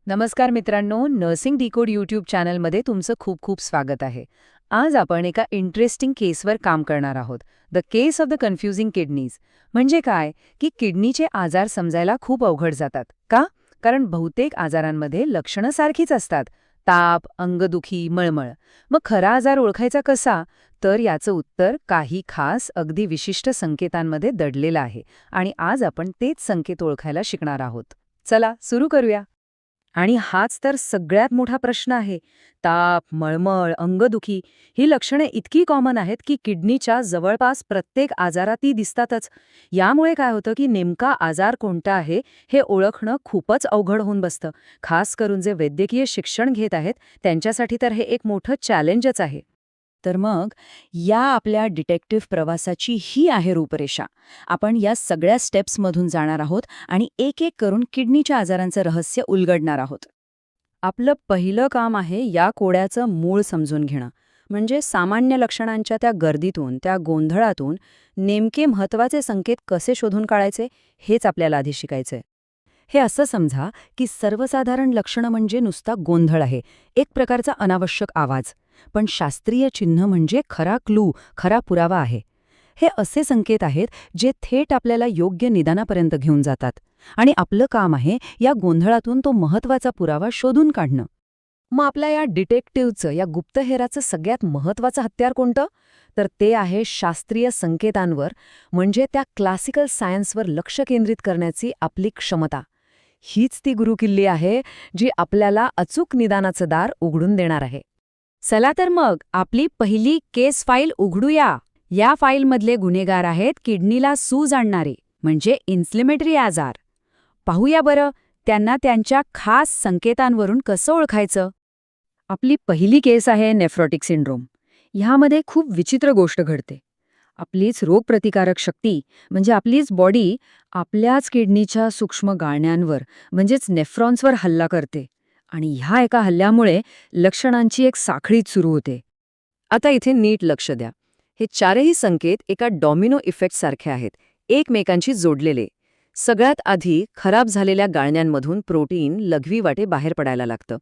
नमस्कार मित्रांनो, nursing decode YouTube चॅनलमध्ये तुमचं खूप खूप स्वागत आहे. आज आपण एका इंटरेस्टिंग केसवर काम करणार आहोत. The case of the confusing kidneys. म्हणजे काय की किडनीचे आजार समजायला खूप अवघड जातात. का? कारण बहुतेक आजारांमध्ये लक्षणं सारखीच असतात. ताप, अंगदुखी, मळमळ. मग खरा आजार ओळखायचा कसा? तर याचं उत्तर काही खास, अगदी विशिष्ट संकेतांमध्ये दडलेलं आहे. आणि आज आपण तेच संकेत ओळखायला शिकणार आहोत. चला सुरू करूया. आणि हाच तर सगळ्यात मोठा प्रश्न आहे. ताप, मळमळ, अंगदुखी ही लक्षणे इतकी कॉमन आहेत की किडनीच्या जवळपास प्रत्येक आजारात ती दिसतातच. यामुळे काय होतं की नेमका आजार कोणता आहे हे ओळखणं खूपच अवघड होऊन बसतं. खास करून जे वैद्यकीय शिक्षण घेत आहेत त्यांच्यासाठी तर हे एक मोठं चॅलेंजच आहे. तर मग या आपल्या डिटेक्टिव्ह प्रवासाची ही आहे रूपरेषा. आपण या सगळ्या स्टेप्समधून जाणार आहोत आणि एक एक करून किडनीच्या आजारांचं रहस्य उलगडणार आहोत. आपलं पहिलं काम आहे या कोड्याचं मूळ समजून घेणं. म्हणजे सामान्य लक्षणांच्या त्या गर्दीतून, त्या गोंधळातून नेमके महत्त्वाचे संकेत कसे शोधून काढायचे हेच आपल्याला आधी शिकायचंय. हे असं समजा की सर्वसाधारण लक्षणं म्हणजे नुसता गोंधळ आहे, एक प्रकारचा अनावश्यक आवाज. पण शास्त्रीय चिन्ह म्हणजे खरा क्लू, खरा पुरावा आहे. हे असे संकेत आहेत जे थेट आपल्याला योग्य निदानापर्यंत घेऊन जातात. आणि आपलं काम आहे या गोंधळातून तो महत्त्वाचा पुरावा शोधून काढणं. मग आपल्या या डिटेक्टिव्हचं, या गुप्तहेराचं सगळ्यात महत्त्वाचं हत्यार कोणतं? तर ते आहे शास्त्रीय संकेतांवर, म्हणजे त्या क्लासिकल सायन्सवर लक्ष केंद्रित करण्याची आपली क्षमता. हीच ती गुरुकिल्ली आहे जी आपल्याला अचूक निदानाचं दार उघडून देणार आहे. चला तर मग आपली पहिली केस फाईल उघडूया. या फाईलमधले गुन्हेगार आहेत किडनीला सूज आणणारे, म्हणजे इन्फ्लेमेटरी आजार. पाहूया बरं त्यांना त्यांच्या खास संकेतांवरून कसं ओळखायचं. आपली पहिली केस आहे नेफ्रोटिक सिंड्रोम. ह्यामध्ये खूप विचित्र गोष्ट घडते. आपलीच रोगप्रतिकारक शक्ती, म्हणजे आपलीच बॉडी, आपल्याच किडनीच्या सूक्ष्म गाळण्यांवर म्हणजेच नेफ्रॉन्सवर हल्ला करते. आणि ह्या एका हल्ल्यामुळे लक्षणांची एक साखळीच सुरू होते. आता इथे नीट लक्ष द्या. हे चारही संकेत एका डॉमिनो इफेक्टसारखे आहेत, एकमेकांशी जोडलेले. सगळ्यात आधी खराब झालेल्या गाळण्यांमधून प्रोटीन लघवी वाटे बाहेर पडायला लागतं.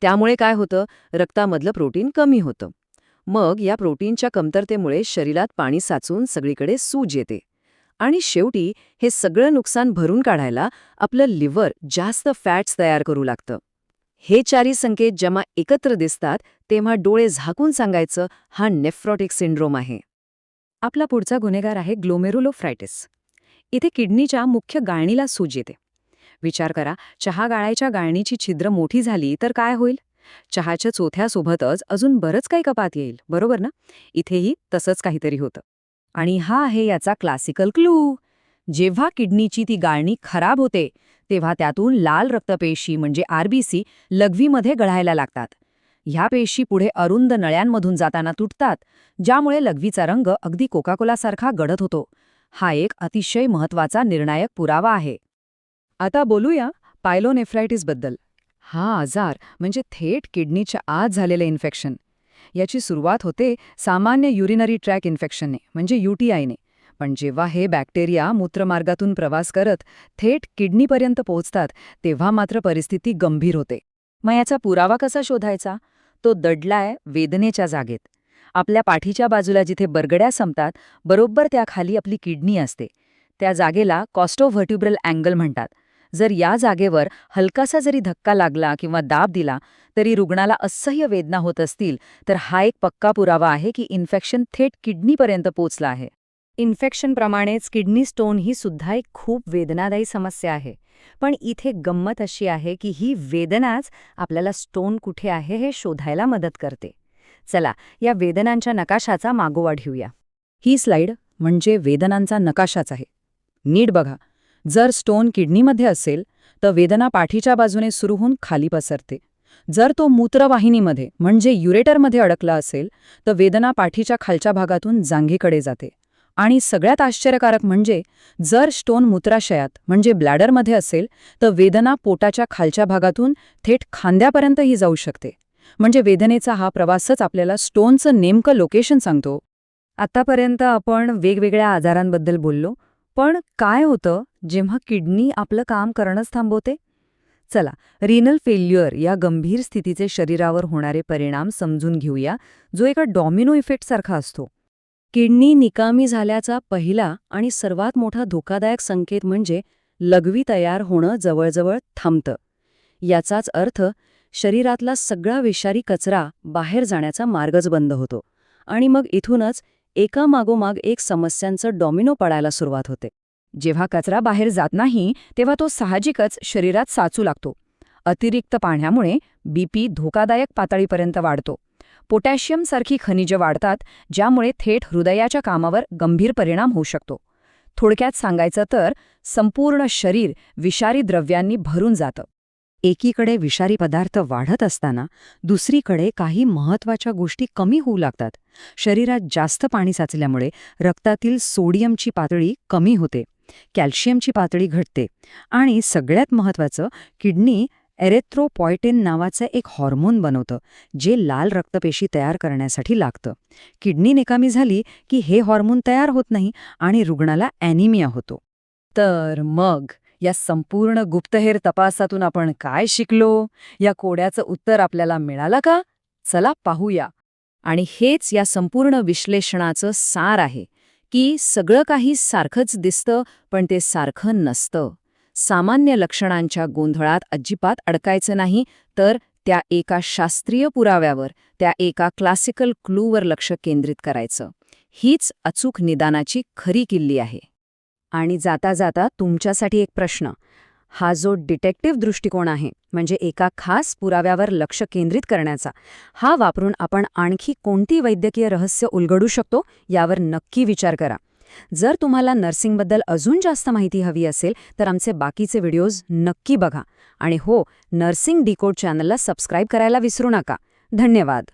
त्यामुळे काय होतं, रक्तामधलं प्रोटीन कमी होतं. मग या प्रोटीनच्या कमतरतेमुळे शरीरात पाणी साचून सगळीकडे सूज येते. आणि शेवटी हे सगळं नुकसान भरून काढायला आपलं लिव्हर जास्त फॅट्स तयार करू लागतं. हे चारही संकेत जेव्हा एकत्र दिसतात तेव्हा डोळे झाकून सांगायचं हा नेफ्रोटिक सिंड्रोम आहे. आपला पुढचा गुन्हेगार आहे ग्लोमेरुलोफ्रायटिस. इथे किडनीच्या मुख्य गाळणीला सूज येते. विचार करा, चहा गाळायच्या गाळणीची छिद्र मोठी झाली तर काय होईल? चहाच्या चोथ्यासोबतच अजून बरंच काही कपात येईल, बरोबर ना? इथेही तसंच काहीतरी होतं. आणि हा आहे याचा क्लासिकल क्लू. जेव्हा किडनीची ती गाळणी खराब होते तेव्हा त्यातून लाल रक्तपेशी म्हणजे आरबीसी लघवीमध्ये गळायला लागतात. ह्या पेशी पुढे अरुंद नळ्यांमधून जाताना तुटतात, ज्यामुळे लघवीचा रंग अगदी कोकाकोलासारखा गडद होतो. हा एक अतिशय महत्त्वाचा निर्णायक पुरावा आहे. आता बोलूया पायलोनेफ्रायटिसबद्दल. हा आजार म्हणजे थेट किडनीच्या आत झालेलं इन्फेक्शन. याची सुरुवात होते सामान्य युरिनरी ट्रॅक इन्फेक्शनने म्हणजे UTIने. पण जेव्हा हे बॅक्टेरिया मूत्रमार्गातून प्रवास करत थेट किडनीपर्यंत पोहोचतात तेव्हा मात्र परिस्थिती गंभीर होते. मग याचा पुरावा कसा शोधायचा? तो दडलाय वेदनेच्या जागेत. आपल्या पाठीच्या बाजूला जिथे बरगड्या संपतात बरोबर त्याखाली आपली किडनी असते. त्या जागेला कॉस्टोव्हर्टिब्रल अँगल म्हणतात. जर या जागेवर हलकासा जरी धक्का लागला किंवा दाब दिला तरी रुग्णाला असह्य वेदना होत असतील तर हा एक पक्का पुरावा आहे की इन्फेक्शन थेट किडनीपर्यंत पोचलं आहे. इन्फेक्शनप्रमाणेच किडनी स्टोन ही सुद्धा एक खूप वेदनादायी समस्या आहे. पण इथे गंमत अशी आहे की ही वेदनाच आपल्याला स्टोन कुठे आहे हे शोधायला मदत करते. चला या वेदनांच्या नकाशाचा मागोवा घेऊया. ही स्लाइड म्हणजे वेदनांचा नकाशाच आहे. नीट बघा, जर स्टोन किडनीमध्ये असेल तर वेदना पाठीच्या बाजूने सुरू होऊन खाली पसरते. जर तो मूत्रवाहिनीमध्ये म्हणजे युरेटरमध्ये अडकला असेल तर वेदना पाठीच्या खालच्या भागातून जांघेकडे जाते. आणि सगळ्यात आश्चर्यकारक म्हणजे जर स्टोन मूत्राशयात म्हणजे ब्लॅडरमध्ये असेल तर वेदना पोटाच्या खालच्या भागातून थेट खांद्यापर्यंतही जाऊ शकते. म्हणजे वेदनेचा हा प्रवासच आपल्याला स्टोनचं नेमकं लोकेशन सांगतो. आतापर्यंत आपण वेगवेगळ्या आजारांबद्दल बोललो, पण काय होतं जेव्हा किडनी आपलं काम करणंच थांबवते? चला, रिनल फेल्युअर या गंभीर स्थितीचे शरीरावर होणारे परिणाम समजून घेऊया, जो एका डॉमिनो इफेक्टसारखा असतो. किडनी निकामी झाल्याचा पहिला आणि सर्वात मोठा धोकादायक संकेत म्हणजे लघवी तयार होणं जवळजवळ थांबतं. याचाच अर्थ शरीरातला सगळा विषारी कचरा बाहेर जाण्याचा मार्गच बंद होतो आणि मग इथूनच एकामागोमाग एक समस्यांचं डॉमिनो पडायला सुरुवात होते. जेव्हा कचरा बाहेर जात नाही तेव्हा तो साहजिकच शरीरात साचू लागतो. अतिरिक्त पाण्यामुळे बीपी धोकादायक पातळीपर्यंत वाढतो. पोटॅशियमसारखी खनिजं वाढतात, ज्यामुळे थेट हृदयाच्या कामावर गंभीर परिणाम होऊ शकतो. थोडक्यात सांगायचं तर संपूर्ण शरीर विषारी द्रव्यांनी भरून जातं. एकीकडे विषारी पदार्थ वाढत असताना दुसरीकडे काही महत्त्वाच्या गोष्टी कमी होऊ लागतात. शरीरात जास्त पाणी साचल्यामुळे रक्तातील सोडियमची पातळी कमी होते, कॅल्शियमची पातळी घटते आणि सगळ्यात महत्त्वाचं, किडनी एरेथ्रोपॉयटिन नावाचं एक हॉर्मोन बनवतं, जे लाल रक्तपेशी तयार करण्यासाठी लागतं. किडनी निकामी झाली की हे हॉर्मोन तयार होत नाही आणि रुग्णाला ॲनिमिया होतो. तर मग या संपूर्ण गुप्तहेर तपासातून आपण काय शिकलो? या कोड्याचं उत्तर आपल्याला मिळालं का? चला पाहूया. आणि हेच या संपूर्ण विश्लेषणाचं सार आहे की सगळं काही सारखंच दिसतं, पण ते सारखं नसतं. सामान्य लक्षणांच्या गोंधळात अजिबात अडकायचं नाही, तर त्या एका शास्त्रीय पुराव्यावर, त्या एका क्लासिकल क्लूवर लक्ष केंद्रित करायचं. हीच अचूक निदानाची खरी किल्ली आहे. आणि जाता जाता तुमच्यासाठी एक प्रश्न. हा जो डिटेक्टिव्ह दृष्टिकोन आहे, म्हणजे एका खास पुराव्यावर लक्ष केंद्रित करण्याचा, हा वापरून आपण आणखी कोणती वैद्यकीय रहस्य उलगडू शकतो यावर नक्की विचार करा. जर तुम्हाला नर्सिंगबद्दल अजून जास्त माहिती हवी असेल तर आमचे बाकीचे व्हिडिओज नक्की बघा. आणि हो, नर्सिंग डिकोड चॅनलला सबस्क्राईब करायला विसरू नका. धन्यवाद.